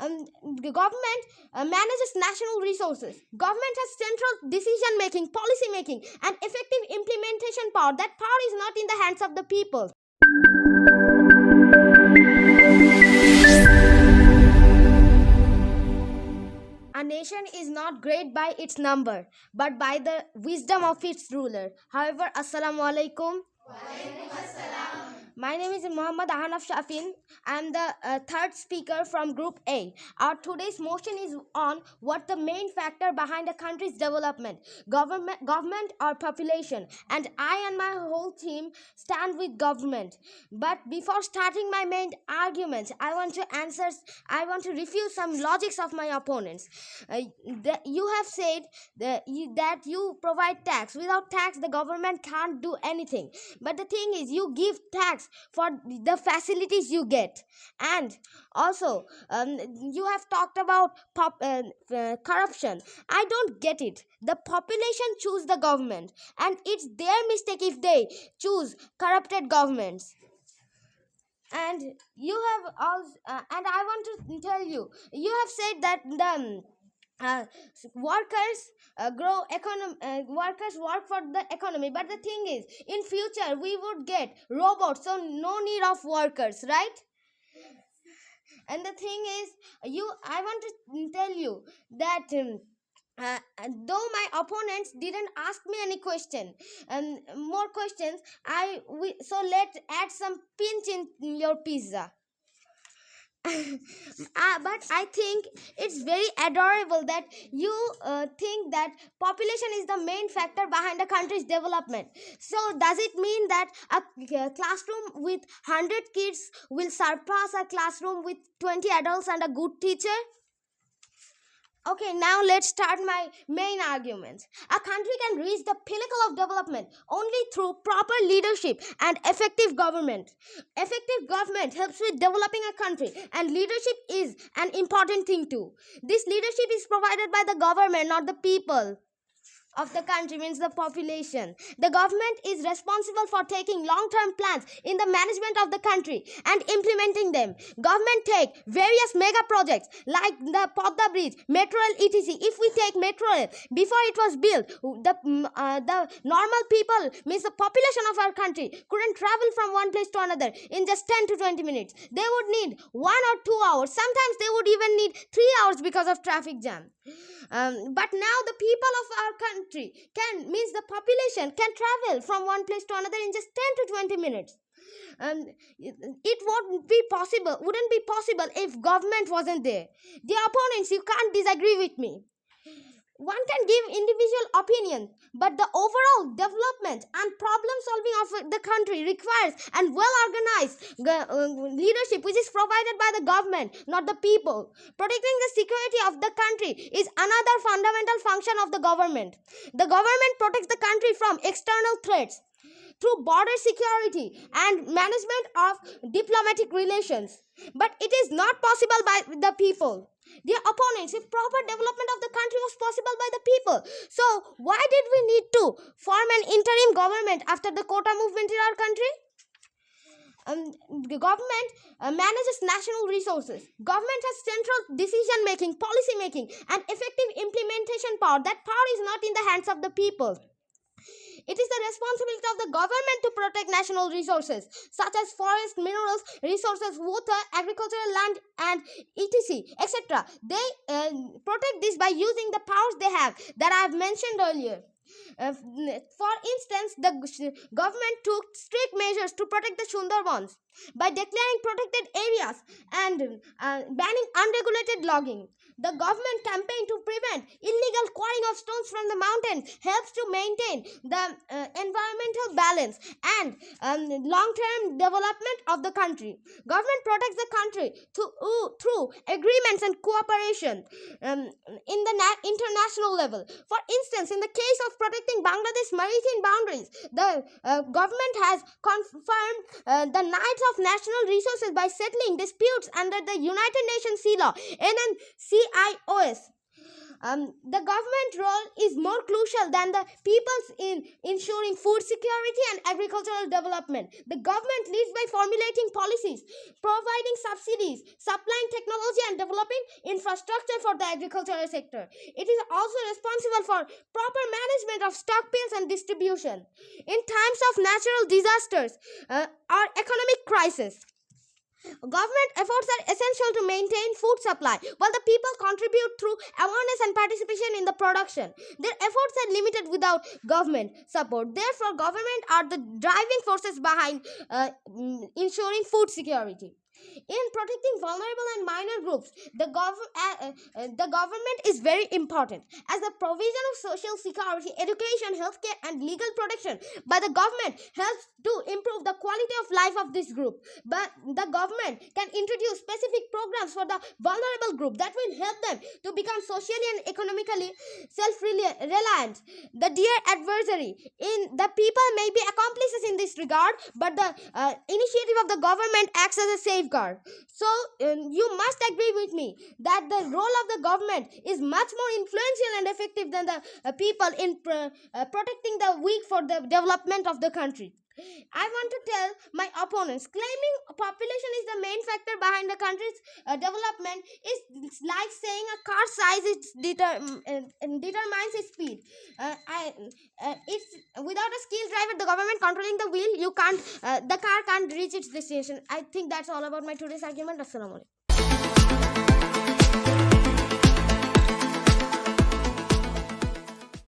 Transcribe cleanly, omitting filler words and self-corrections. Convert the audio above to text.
Um, the government manages national resources. Government has central decision making, policy making, and effective implementation power. That power is not in the hands of the people. A nation is not great by its number, but by the wisdom of its ruler. However, Assalamu alaikum. My name is Muhammad Ahanaf Shafin. I am the third speaker from Group A. Our today's motion is on what the main factor behind a country's development, government or population. And I and my whole team stand with government. But before starting my main arguments, I want to refute some logics of my opponents. You have said that you provide tax. Without tax, the government can't do anything. But the thing is, you give tax for the facilities you get. And also, you have talked about corruption. I don't get it. The population choose the government, and it's their mistake if they choose corrupted governments. And you have also, and I want to tell you, you have said that the uh, workers workers work for the economy, but the thing is, in future we would get robots, so no need of workers, right? And the thing is, I want to tell you that though my opponents didn't ask me any question and more questions, so let's add some pinch in your pizza. But I think it's very adorable that you think that population is the main factor behind a country's development. So does it mean that a classroom with 100 kids will surpass a classroom with 20 adults and a good teacher? Okay, now let's start my main arguments. A country can reach the pinnacle of development only through proper leadership and effective government. Effective government helps with developing a country, and leadership is an important thing too. This leadership is provided by the government, not the people of the country, means the population. The government is responsible for taking long-term plans in the management of the country and implementing them. Government take various mega projects like the Podda Bridge, Metro Rail, etc. If we take Metro Rail, before it was built, the normal people, means the population of our country, couldn't travel from one place to another in just 10 to 20 minutes. They would need 1 or 2 hours. Sometimes they would even need 3 hours because of traffic jam. But now the people of our country means the population can travel from one place to another in just 10 to 20 minutes. It wouldn't be possible if government wasn't there. The opponents, you can't disagree with me. One can give individual opinion, but the overall development and problem solving of the country requires and well organized leadership, which is provided by the government, not the people. Protecting the security of the country is another fundamental function of the government. The government protects the country from external threats through border security and management of diplomatic relations. But it is not possible by the people. Their opponents, if proper development of the country was possible by the people, so why did we need to form an interim government after the quota movement in our country? The government manages national resources. Government has central decision making, policy making, and effective implementation power. That power is not in the hands of the people. It is the responsibility of the government to protect national resources such as forest, minerals, resources, water, agricultural land, and etc. etc. They protect this by using the powers they have that I have mentioned earlier. For instance, the government took strict measures to protect the Sundarbans by declaring protected areas and banning unregulated logging. The government campaign to prevent illegal quarrying of stones from the mountains helps to maintain the environmental balance and long-term development of the country. Government protects the country through agreements and cooperation in the international level. For instance, in the case of protecting Bangladesh maritime boundaries, the government has confirmed the rights of national resources by settling disputes under the United Nations Sea Law, NNCIOS. The government role is more crucial than the people's in ensuring food security and agricultural development. The government leads by formulating policies, providing subsidies, supplying technology, and developing infrastructure for the agricultural sector. It is also responsible for proper management of stockpiles and distribution. In times of natural disasters or economic crisis, government efforts are essential to maintain food supply, while the people contribute through awareness and participation in the production. Their efforts are limited without government support. Therefore, government are the driving forces behind ensuring food security. In protecting vulnerable and minor groups, the government is very important, as the provision of social security, education, healthcare, and legal protection by the government helps to improve the quality of life of this group. But the government can introduce specific programs for the vulnerable group that will help them to become socially and economically self-reliant. The dear adversary, in the people may be accomplices in this regard, but the initiative of the government acts as a safeguard. So you must agree with me that the role of the government is much more influential and effective than the people in protecting the weak for the development of the country. I want to tell my opponents claiming population is the main factor behind the country's development is like saying a car size determines its speed. It's without a skilled driver, the government controlling the wheel, you can't the car can't reach its destination. I think that's all about my today's argument. Assalamu alaikum.